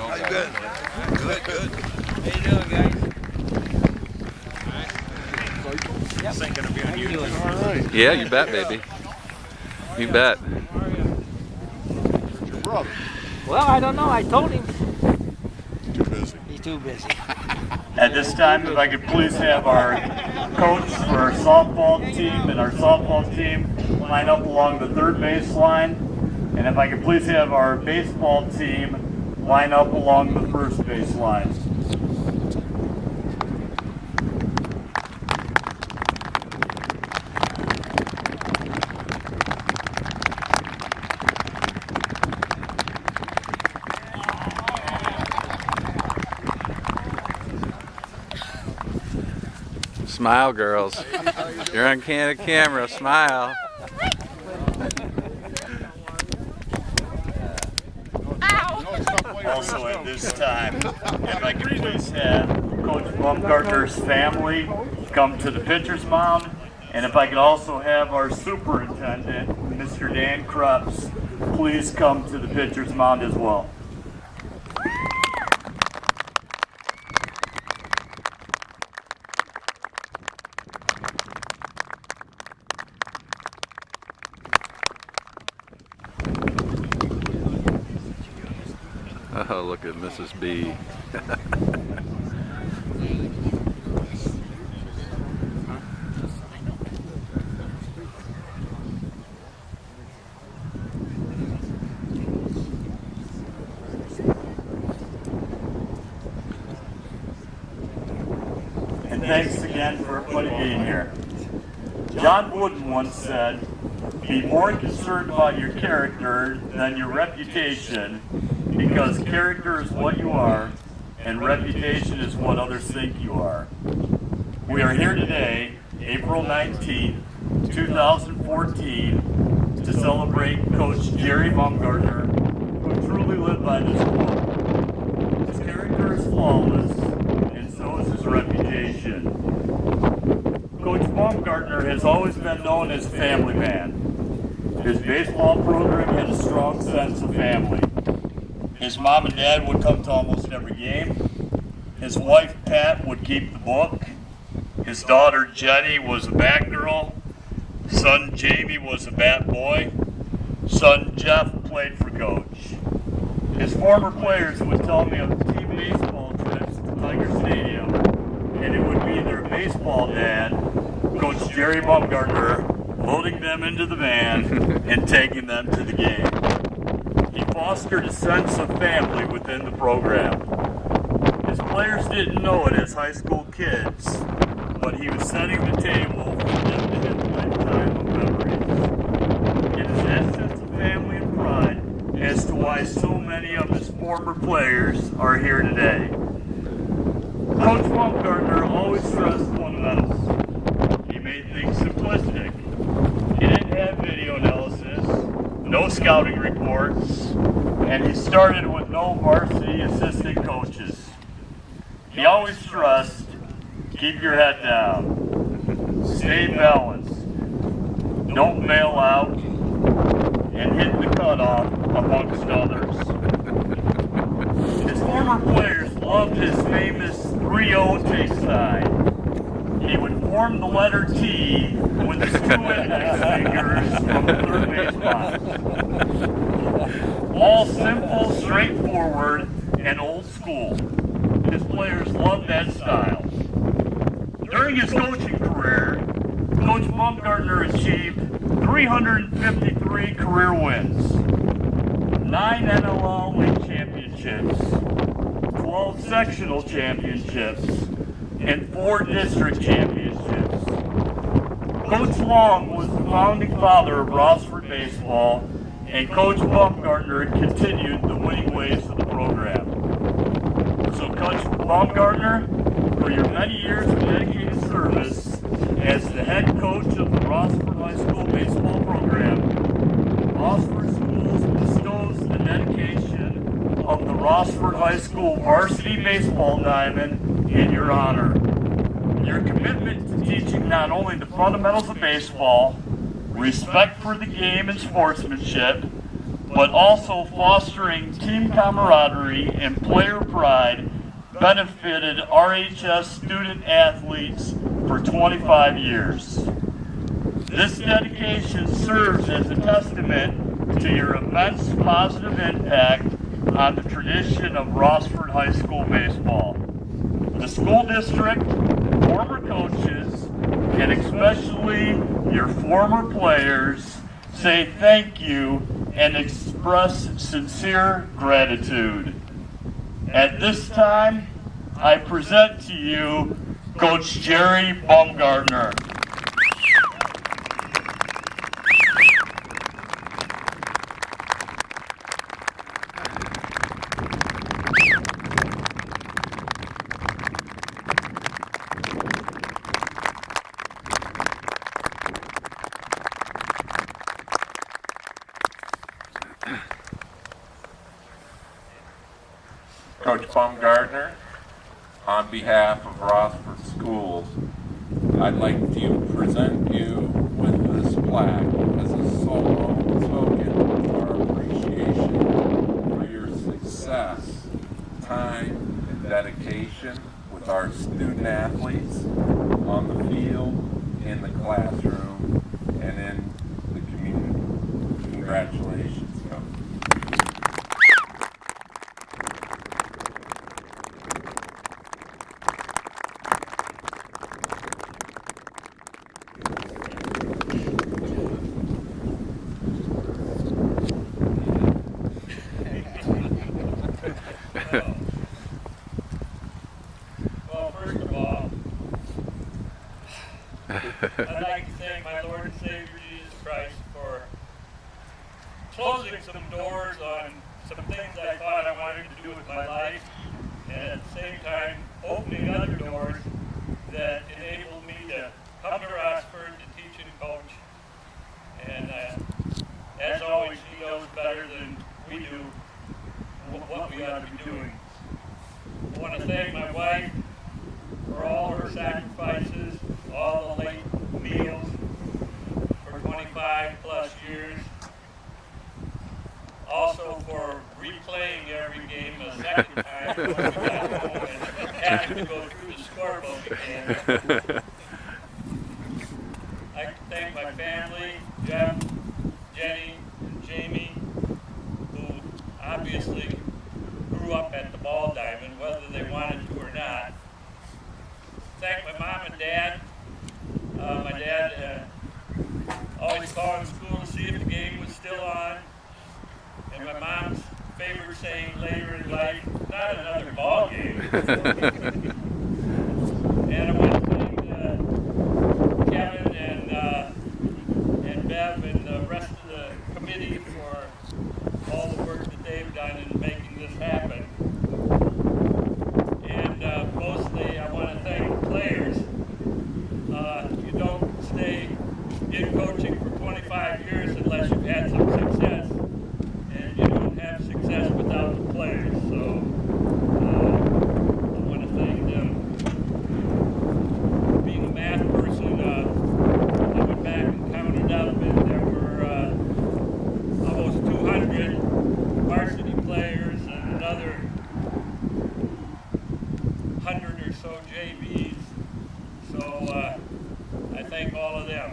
How you been? Good, good. How you doing, guys? This ain't gonna be on YouTube. All right. Yeah, you bet, baby. You bet. Where's your brother? Well, I don't know. I told him. Too busy. He's too busy. At this time, if I could please have our coach for our softball team and our softball team line up along the third base line. And if I could please have our baseball team line up along the first base line. Smile, girls. You're on camera. Smile. Also at this time, if I could please have Coach Baumgartner's family come to the pitcher's mound, and if I could also have our superintendent, Mr. Dan Krebs, please come to the pitcher's mound as well. Oh, look at Mrs. B. And thanks again for everybody being here. John Wooden once said, "Be more concerned about your character than your reputation, because character is what you are, and reputation is what others think you are." We are here today, April 19th, 2014, to celebrate Coach Jerry Baumgartner, who truly lived by this quote. His character is flawless, and so is his reputation. Coach Baumgartner has always been known as a family man. His baseball program had a strong sense of family. His mom and dad would come to almost every game. His wife, Pat, would keep the book. His daughter, Jenny, was a bat girl. Son, Jamie, was a bat boy. Son, Jeff, played for Coach. His former players would tell me of team baseball trips to Tiger Stadium, and it would be their baseball dad, Coach Jerry Baumgartner, loading them into the van and taking them to the game. He fostered a sense of family within the program. His players didn't know it as high school kids, but he was setting the table for them to have a lifetime of memories. It is that sense of family and pride as to why so many of his former players are here today. Coach Baumgartner always stressed fundamentals. He made things simplistic. He didn't have video analysis, no scouting reports, and he started with no varsity assistant coaches. He always stressed, keep your head down, stay balanced, don't mail out, and hit the cutoff, amongst others. His former players loved his famous 3-0 take side. He would form the letter T with his two index fingers from the third base box. All simple, straightforward, and old school. His players loved that style. During his coaching career, Coach Baumgartner achieved 353 career wins, 9 NLL league championships, 12 sectional championships, and 4 district championships. Coach Long was the founding father of Rossford baseball, and Coach Baumgartner continued the winning ways of the program. So Coach Baumgartner, for your many years of dedicated service as the head coach of the Rossford High School baseball program, Rossford Schools bestows the dedication of the Rossford High School varsity baseball diamond in your honor. Your commitment to teaching not only the fundamentals of baseball, respect for the game and sportsmanship, but also fostering team camaraderie and player pride benefited RHS student athletes for 25 years. This dedication serves as a testament to your immense positive impact on the tradition of Rossford High School baseball. The school district, former coaches, and especially your former players say thank you and express sincere gratitude. At this time, I present to you Coach Jerry Baumgartner. Coach Baumgartner, on behalf of Rossford Schools, I'd like to present you with this plaque as a solo token of our appreciation for your success, time, and dedication with our student athletes on the field, in the classroom, and in the community. Congratulations, Coach. Well, first of all, I'd like to thank my Lord and Savior Jesus Christ for closing some doors on some things I thought I wanted to do with my life, and at the same time opening other doors that enabled me to come to Rossford to teach and coach. And as always, he knows better than we do what we ought to be doing. I want to thank my wife for all her sacrifices, all the late meals for 25 plus years. Also for replaying every game a second time when we got home and having to go through the scorebook again. I'd like to thank my family, Jeff, Jenny, and Jamie, who obviously grew up at the Ball Diamond, whether they wanted to or not. Thank my mom and dad. My dad always called in school to see if the game was still on. And my mom's favorite saying later in life, not another ball game. And I want to thank Kevin and Bev and the rest of the committee for all the work that they've done in making this happen. And mostly I want to thank the players. You don't stay in coaching for 25 years unless you've had some success. And you don't have success without the players. So I want to thank them. Being a math person, I went back and counted up, and there were almost 200 varsity players and another 100 or so JVs. So I thank all of them.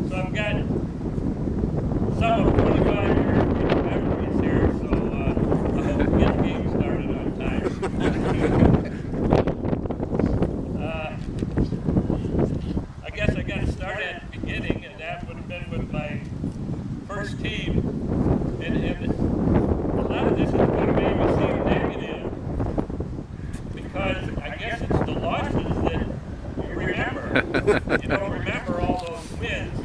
So I've got some of 25 years memories here, so I hope we get the game started on time. I guess I got to start at the beginning, and that would have been with my first team. And a lot of this is going to make me seem negative, because I guess it's the losses that you remember. You don't remember all those wins.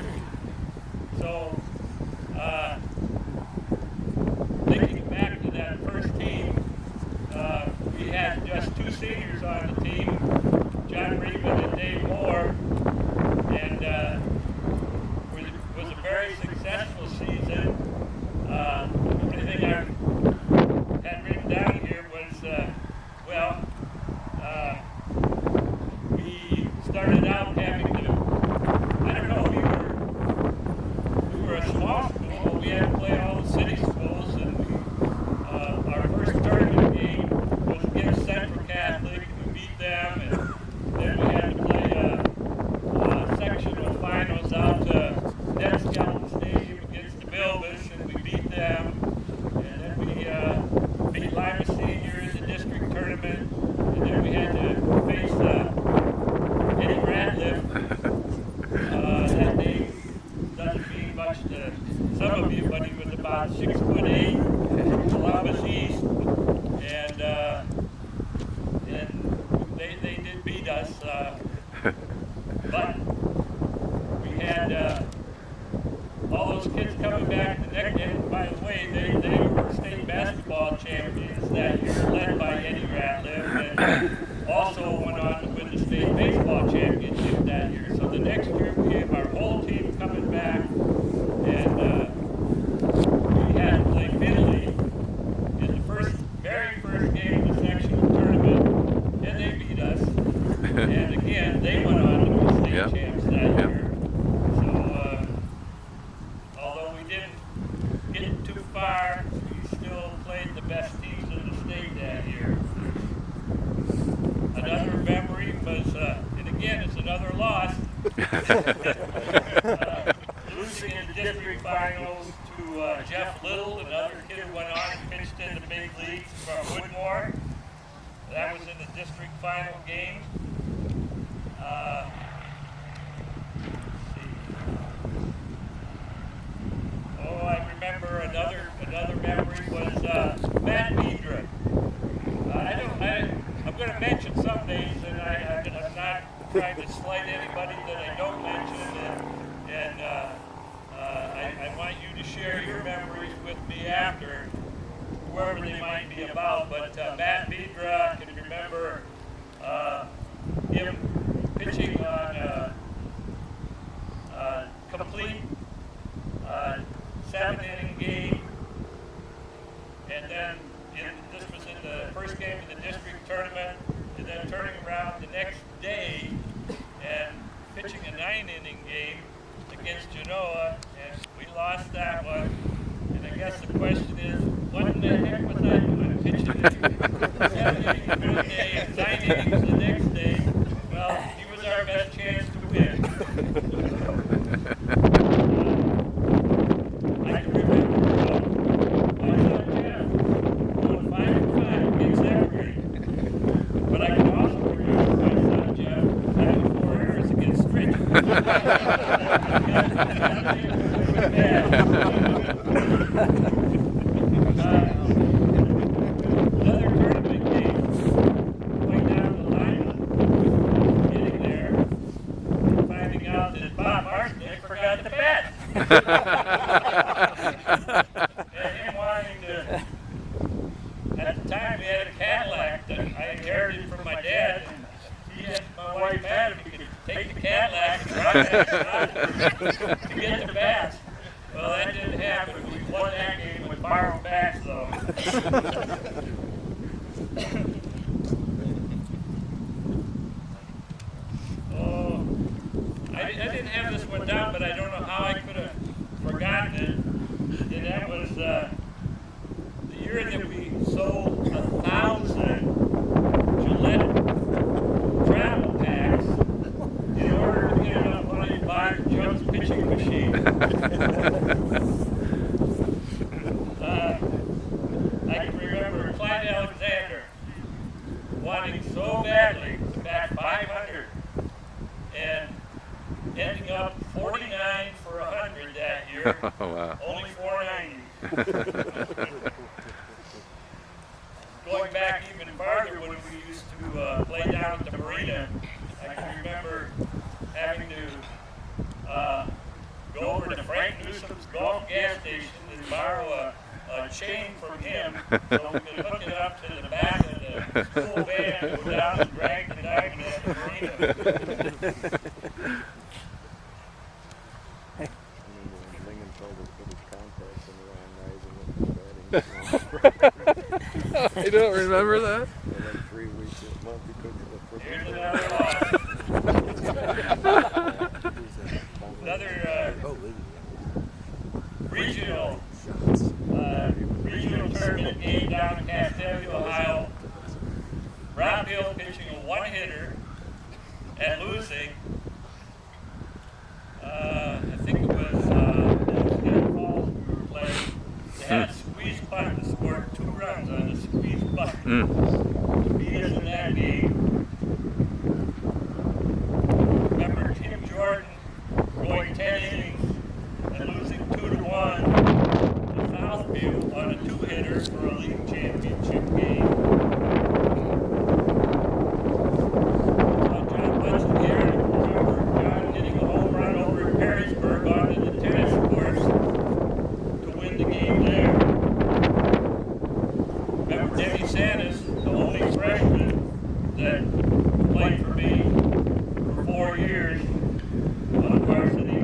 Losing in the district finals to Jeff Little, another kid who went on and pitched in the big leagues from Woodmore. That was in the district final game. Oh, I remember another memory was Matt Medra. I'm going to mention some names, and I'm not trying to slight anybody that I don't mention, and I want you to share your memories with me after, whoever they might be about. But Matt Medra, I can remember him pitching on complete 7-inning game, and then this was in the first game of the district tournament, and then turning around the next day and pitching a 9-inning game against Genoa, and we lost that one. And I guess the question is, what in the heck was I doing? Pitching 7 innings one day and 9 innings the next day. Well, he was our best chance to win. I can remember my son Jeff going 5-5 against Evergreen. But I can also remember my son Jeff having 4 errors against Stritch. Another tournament game, going down the line, getting there, and finding out that Bob Marsnick forgot the bat. And him wanting to, at the time we had a Cadillac that I inherited from my dad, and he had my wife had him, he could take the Cadillac and drive that to get the bats. Well, that didn't happen. We won that game with borrowed bats, though. Oh, I didn't have this one down, but I don't know how I could have forgotten it. And that was the year that we sold 1,000 Gillette travel packs in order to get enough money to buy Joe's pitching machine. I can remember Clyde Alexander wanting so badly to bat 500 and ending up 49 for 100 that year. Oh, wow. Only 490. Going back even farther when we used to play down at the marina, I can remember having to go over to Frank Newsom's golf gas station and borrow a chain from him so we could hook it up to the back of the school van and go down and drag the diamond at the marina. I don't remember that. Here's another regional tournament game down in Castelli, Ohio. Rob Hill pitching a one-hitter and losing. I think it was Falls we were playing. They had a squeeze punt and scored 2 runs on a squeeze punt. Beat us in that game. Remember Tim Jordan going 10 innings and losing 2-1 to Southview on a 2-hitter for a league championship game. John Bunch in the air. Remember John hitting a home run over at Perrysburg onto the tennis courts to win the game there. Remember Denny Sanders, the only freshman that played for me for 4 years on varsity.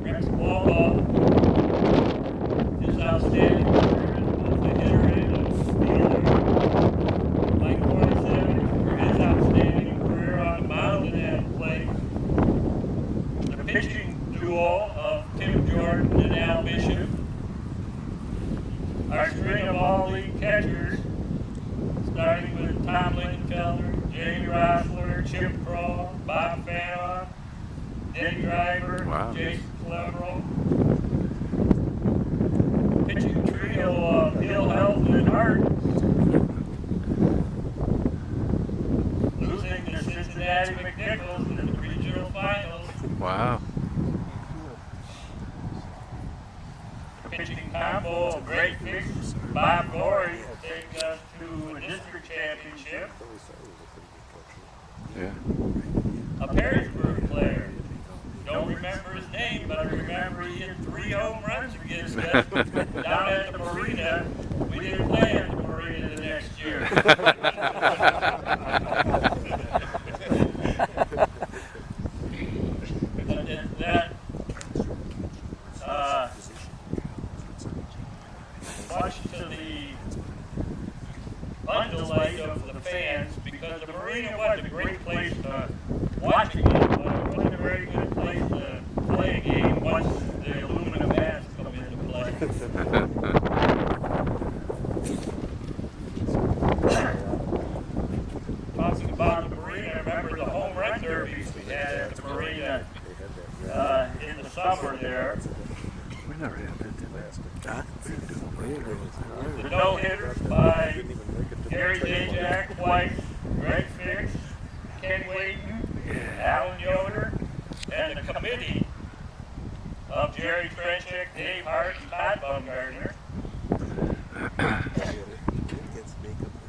Rex Walball is outstanding both a hitter and a fielder. Mike Cornison for his outstanding career on the mound and at the plate. The pitching duo of Tim Jordan and Al Bishop. Our string of all-league catchers, starting with Tom Lingenfelder, Jamie Rossford, Chip Crow, Bob Fanoff, Denny Driver, Wow. Jason Cleverell. Pitching trio of Hill, Helton, and Hart. Losing to Cincinnati McNichols in the regional finals. Wow. Pitching combo of great fix Bob Gorey takes us to a district championship. Yeah. A Perrysburg player. Don't remember his name, but I remember he hit 3 home runs against us down at the marina. We didn't play at the marina the next year. Much to the undelight of the fans, because the marina was a great place to watch a game, but it wasn't a very good place to play a game once the aluminum bats come into play. Talking about the marina, I remember the home run derbies we had at the marina in the summer there. We never had that, did we? Huh? The no-hitters by Gary Zajac twice, Greg Fix, Ken Wayton, Alan Yoder, and the committee of Jerry Trenchick, Dave Hart, and Todd Baumgartner.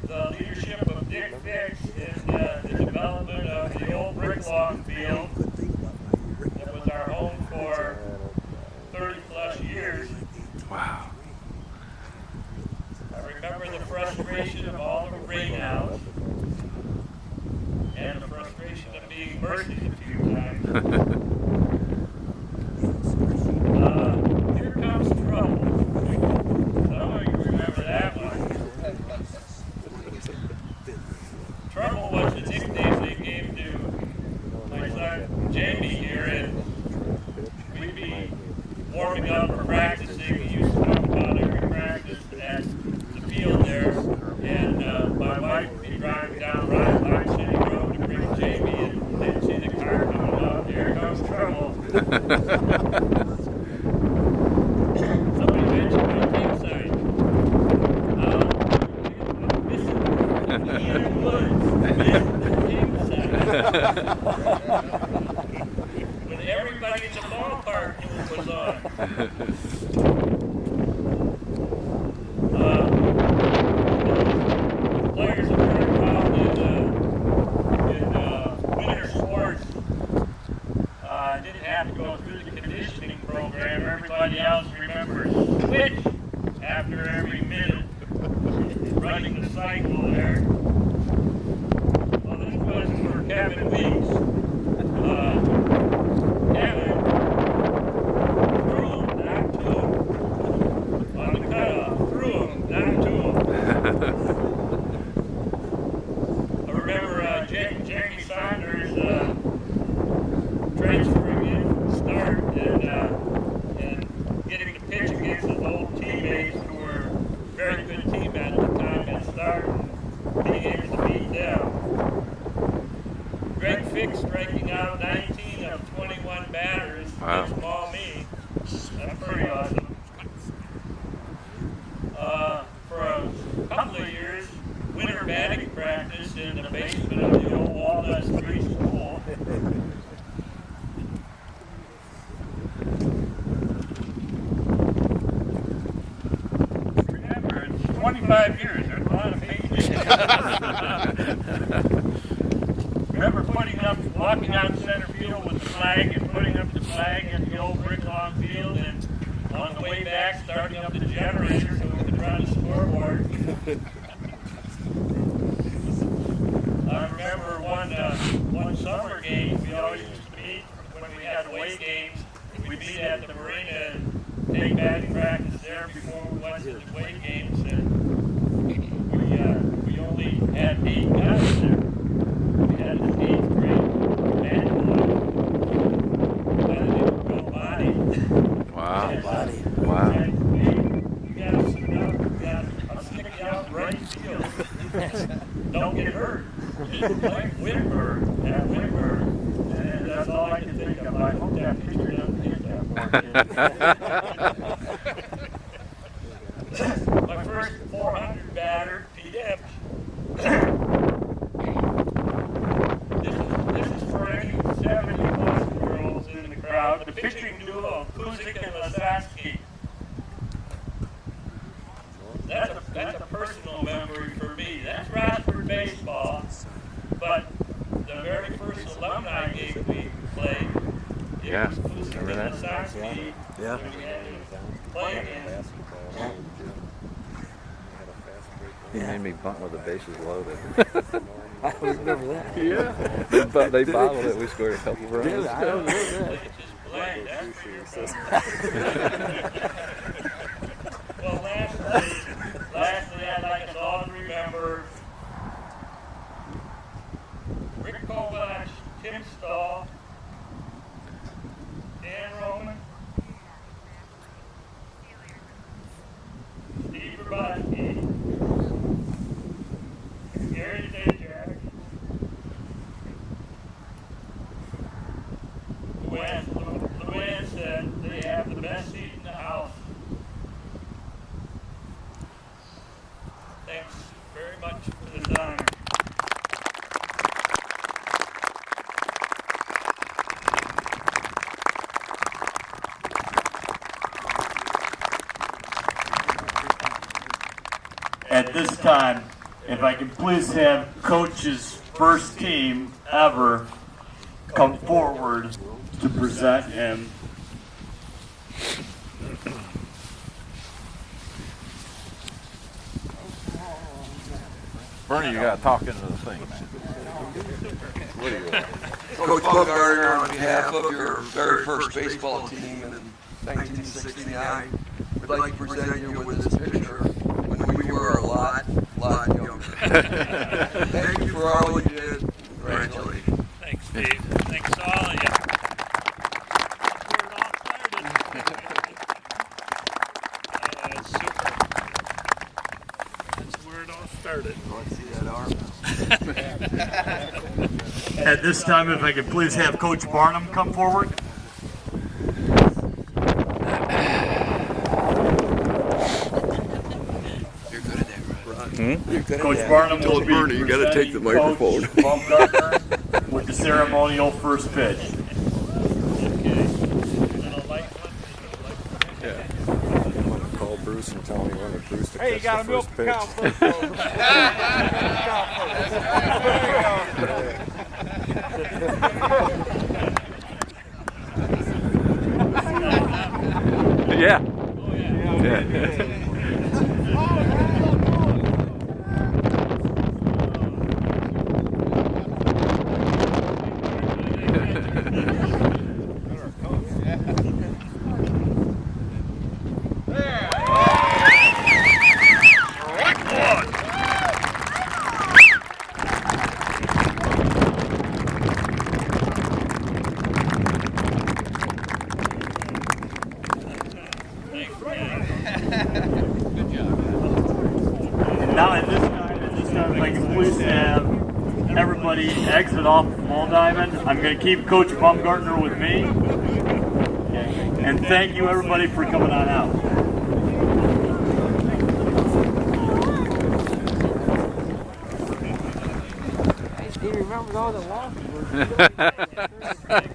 The leadership of Dick Fix in the development of the old Bricklawn field that was our home for 30-plus years. Wow. I remember the frustration of all the rainouts and the frustration of being mercied a few times. Here Comes Trouble. Some of you remember that one. Trouble was the nickname they gave to my son Jamie here, and we'd be warming up or practicing. He used to talk about every practice at the field there, and my wife would be driving down Line City Road to bring Jamie, and they'd see the car coming up. Here comes trouble. Somebody mentioned my campsite. Ian Woods missed the campsite. When everybody in the ballpark was on. Players that were involved in winter sports didn't have to go through the conditioning program. Everybody else remembers switch after every minute, running the cycle there. Well, this was for Kevin Weeks. Kevin threw him, not to him. On the cutoff, threw him, not to him. I remember Jamie Saunders transferring in from the start and getting to pitch against his old teammates who were very good team at the time at start and being able to beat them. Greg Fix striking out 19 of 21 batters against Baumy. That's pretty awesome. For a couple of years, winter batting practice in the basement of the old Walnut Street School. Remember, it's 25 years. There's a lot of pages. Remember walking out center field with the flag and putting up the flag at the old Bricklawn field, and on the way back starting up the generator so we could run the scoreboard. I remember one summer game we always used to meet when we had away games. We'd meet at the marina and take batting practice there before we went to the away games, and we only had 8 guys there. We had an 8th grade band boy. Real body. Wow. And, Wow. and you gotta sit up, I'll stick you out right field. Don't get hurt. Just like Whitburn. At Whitburn, My first 400 batter, P-Debs. This is for any 70-plus girls in the crowd. The pitching duo of Kuzik and Lasansky. That's a personal memory for me. That's Rossford baseball. But the very first alumni game we played, it Yeah, was Kuzik remember and that? Lasansky. Yeah. We had to play again. He made me bunt with the bases loaded. I remember that. Yeah. They bottled it. We scored a couple runs. Really? I don't know that. Just blank, that's for your son. Well, lastly, I'd like us all to remember Rick Kovach, Tim Stahl, Dan Roman, Steve Robotsky, Gary Zajac, Luann said they have the best seat in the house. Thanks very much for this honor. At this time, if I could please have Coach's first team ever come forward to present him. Bernie, you got to talk into the thing, man. Coach Baumgartner, on behalf of your very first baseball team in 1969, we'd like to present you with this picture when we were a lot younger. Thank you for all you did. Congratulations. Thanks, Steve. Thanks to all of you. That's super. That's where it all started. Let's see that arm. At this time, if I could please have Coach Barnum come forward. You're good at that, right? You're good Coach at that. Barnum will Told be Bernie, you gotta take the presenting microphone. Coach Baumgartner with the ceremonial first pitch. Call Bruce and tell him when to Bruce to Hey, you got catch a the milk first cow pitch. first. Yeah. Now at this time, if I can please have everybody exit off the ball diamond. I'm going to keep Coach Baumgartner with me. And thank you everybody for coming on out. He remembers all the losses.